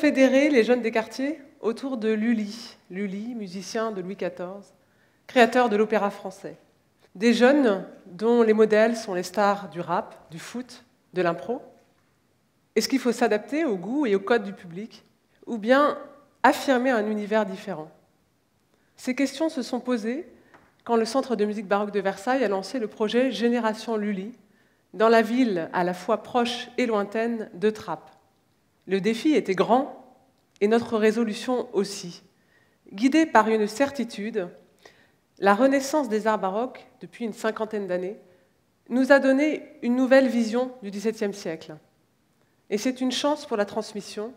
fédérer les jeunes des quartiers autour de Lully. Lully, musicien de Louis XIV, créateur de l'opéra français. Des jeunes dont les modèles sont les stars du rap, du foot, de l'impro. Est-ce qu'il faut s'adapter au goût et au code du public, ou bien affirmer un univers différent? Ces questions se sont posées quand le Centre de musique baroque de Versailles a lancé le projet Génération Lully, dans la ville à la fois proche et lointaine de Trappes. Le défi était grand, et notre résolution aussi. Guidée par une certitude, la renaissance des arts baroques, depuis une cinquantaine d'années, nous a donné une nouvelle vision du XVIIe siècle. Et c'est une chance pour la transmission,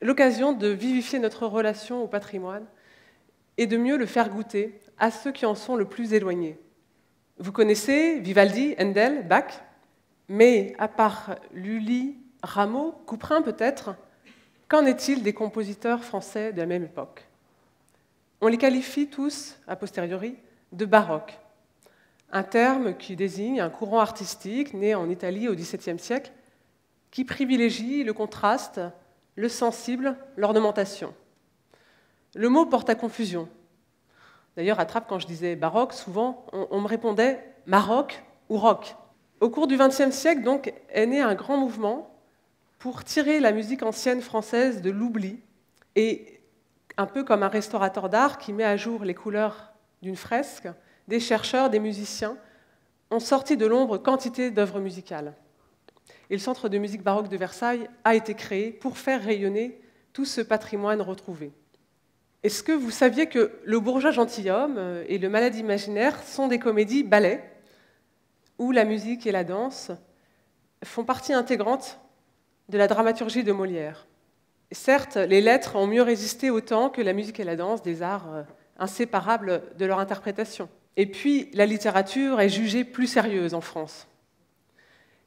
l'occasion de vivifier notre relation au patrimoine et de mieux le faire goûter à ceux qui en sont le plus éloignés. Vous connaissez Vivaldi, Handel, Bach, mais à part Lully, Rameau, Couperin peut-être, qu'en est-il des compositeurs français de la même époque? On les qualifie tous, a posteriori, de baroques, un terme qui désigne un courant artistique né en Italie au XVIIe siècle qui privilégie le contraste, le sensible, l'ornementation. Le mot porte à confusion. D'ailleurs, à Trappes, quand je disais baroque, souvent, on me répondait maroc ou rock. Au cours du XXe siècle, donc, est né un grand mouvement pour tirer la musique ancienne française de l'oubli, et un peu comme un restaurateur d'art qui met à jour les couleurs d'une fresque, des chercheurs, des musiciens ont sorti de l'ombre quantité d'œuvres musicales. Et le Centre de musique baroque de Versailles a été créé pour faire rayonner tout ce patrimoine retrouvé. Est-ce que vous saviez que Le bourgeois gentilhomme et Le malade imaginaire sont des comédies-ballets où la musique et la danse font partie intégrante de la dramaturgie de Molière? Certes, les lettres ont mieux résisté au temps que la musique et la danse, des arts inséparables de leur interprétation. Et puis, la littérature est jugée plus sérieuse en France.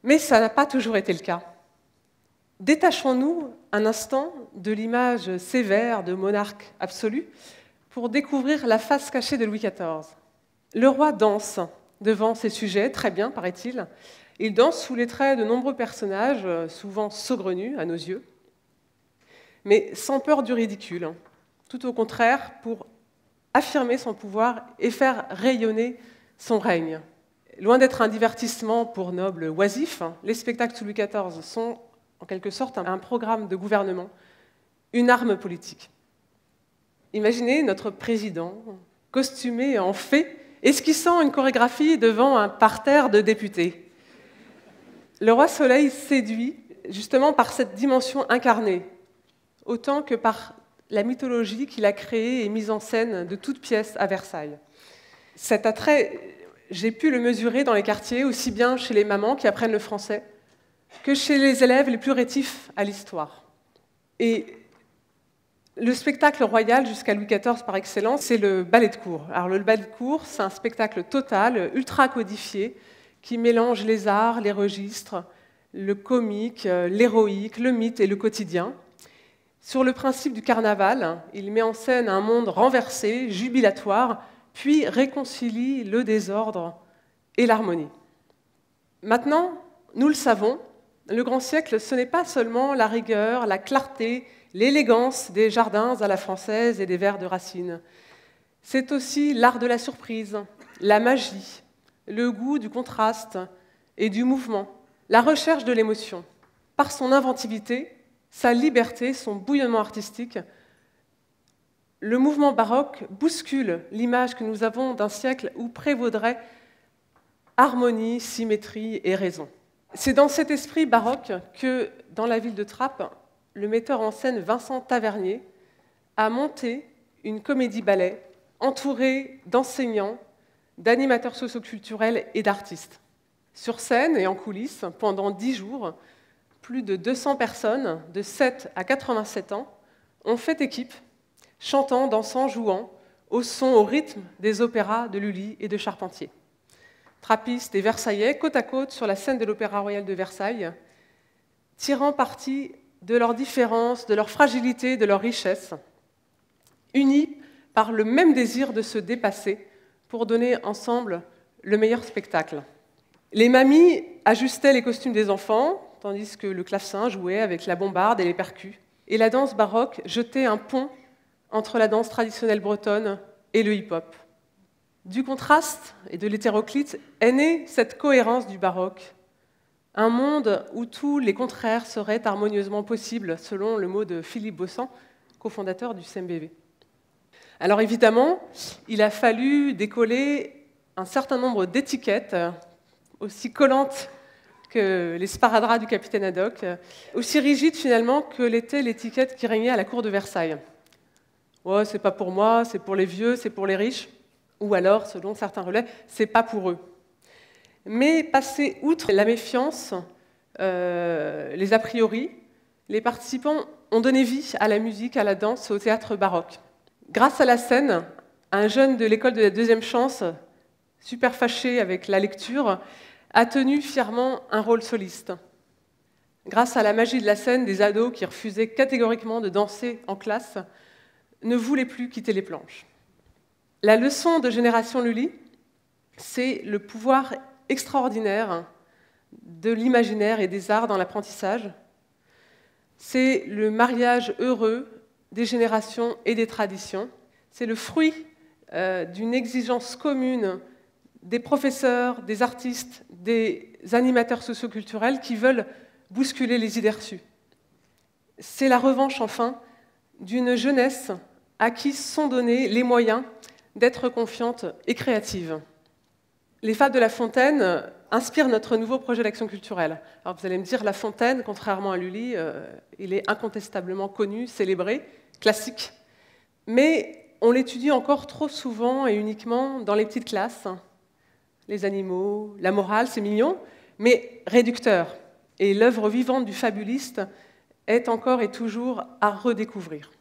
Mais ça n'a pas toujours été le cas. Détachons-nous un instant de l'image sévère de monarque absolu pour découvrir la face cachée de Louis XIV. Le roi danse devant ses sujets, très bien, paraît-il. Il danse sous les traits de nombreux personnages, souvent saugrenus à nos yeux, mais sans peur du ridicule. Tout au contraire, pour affirmer son pouvoir et faire rayonner son règne. Loin d'être un divertissement pour nobles oisifs, les spectacles sous Louis XIV sont en quelque sorte un programme de gouvernement, une arme politique. Imaginez notre président, costumé en fée, esquissant une chorégraphie devant un parterre de députés. Le roi Soleil séduit justement par cette dimension incarnée, autant que par la mythologie qu'il a créée et mise en scène de toutes pièces à Versailles. Cet attrait, j'ai pu le mesurer dans les quartiers, aussi bien chez les mamans qui apprennent le français que chez les élèves les plus rétifs à l'histoire. Et le spectacle royal jusqu'à Louis XIV par excellence, c'est le ballet de cour. Alors le ballet de cour, c'est un spectacle total, ultra codifié, qui mélange les arts, les registres, le comique, l'héroïque, le mythe et le quotidien. Sur le principe du carnaval, il met en scène un monde renversé, jubilatoire, puis réconcilie le désordre et l'harmonie. Maintenant, nous le savons, le grand siècle, ce n'est pas seulement la rigueur, la clarté, l'élégance des jardins à la française et des vers de Racine. C'est aussi l'art de la surprise, la magie, le goût du contraste et du mouvement, la recherche de l'émotion. Par son inventivité, sa liberté, son bouillonnement artistique, le mouvement baroque bouscule l'image que nous avons d'un siècle où prévaudrait harmonie, symétrie et raison. C'est dans cet esprit baroque que, dans la ville de Trappes, le metteur en scène Vincent Tavernier a monté une comédie-ballet entourée d'enseignants, d'animateurs socioculturels et d'artistes. Sur scène et en coulisses, pendant 10 jours, plus de 200 personnes de 7 à 87 ans ont fait équipe, chantant, dansant, jouant, au son, au rythme des opéras de Lully et de Charpentier. Trappistes et Versaillais, côte à côte sur la scène de l'Opéra Royal de Versailles, tirant parti de leurs différences, de leur fragilité, de leur richesse, unis par le même désir de se dépasser pour donner ensemble le meilleur spectacle. Les mamies ajustaient les costumes des enfants, tandis que le clavecin jouait avec la bombarde et les percus. et la danse baroque jetait un pont entre la danse traditionnelle bretonne et le hip-hop. Du contraste et de l'hétéroclite est née cette cohérence du baroque, un monde où tous les contraires seraient harmonieusement possibles, selon le mot de Philippe Bossan, cofondateur du CMBV. Alors évidemment, il a fallu décoller un certain nombre d'étiquettes, aussi collantes que les sparadraps du capitaine Haddock, aussi rigides finalement que l'était l'étiquette qui régnait à la cour de Versailles. Ouais, c'est pas pour moi, c'est pour les vieux, c'est pour les riches, ou alors, selon certains relais, c'est pas pour eux. Mais passé outre la méfiance, les a priori, les participants ont donné vie à la musique, à la danse, au théâtre baroque. Grâce à la scène, un jeune de l'école de la deuxième chance, super fâché avec la lecture, a tenu fièrement un rôle soliste. Grâce à la magie de la scène, des ados qui refusaient catégoriquement de danser en classe ne voulaient plus quitter les planches. La leçon de Génération Lully, c'est le pouvoir extraordinaire de l'imaginaire et des arts dans l'apprentissage. C'est le mariage heureux des générations et des traditions. C'est le fruit d'une exigence commune des professeurs, des artistes, des animateurs socioculturels qui veulent bousculer les idées reçues. C'est la revanche, enfin, d'une jeunesse à qui sont donnés les moyens d'être confiante et créative. Les Fables de La Fontaine inspirent notre nouveau projet d'action culturelle. Alors vous allez me dire, La Fontaine, contrairement à Lully, il est incontestablement connu, célébré, classique. Mais on l'étudie encore trop souvent et uniquement dans les petites classes. Les animaux, la morale, c'est mignon, mais réducteur. Et l'œuvre vivante du fabuliste est encore et toujours à redécouvrir.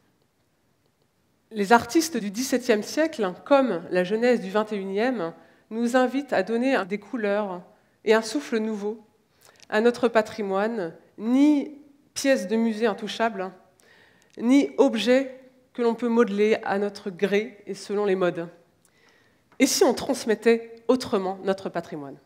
Les artistes du XVIIe siècle, comme la jeunesse du XXIe, nous invitent à donner des couleurs et un souffle nouveau à notre patrimoine, ni pièce de musée intouchable, ni objet que l'on peut modeler à notre gré et selon les modes. Et si on transmettait autrement notre patrimoine ?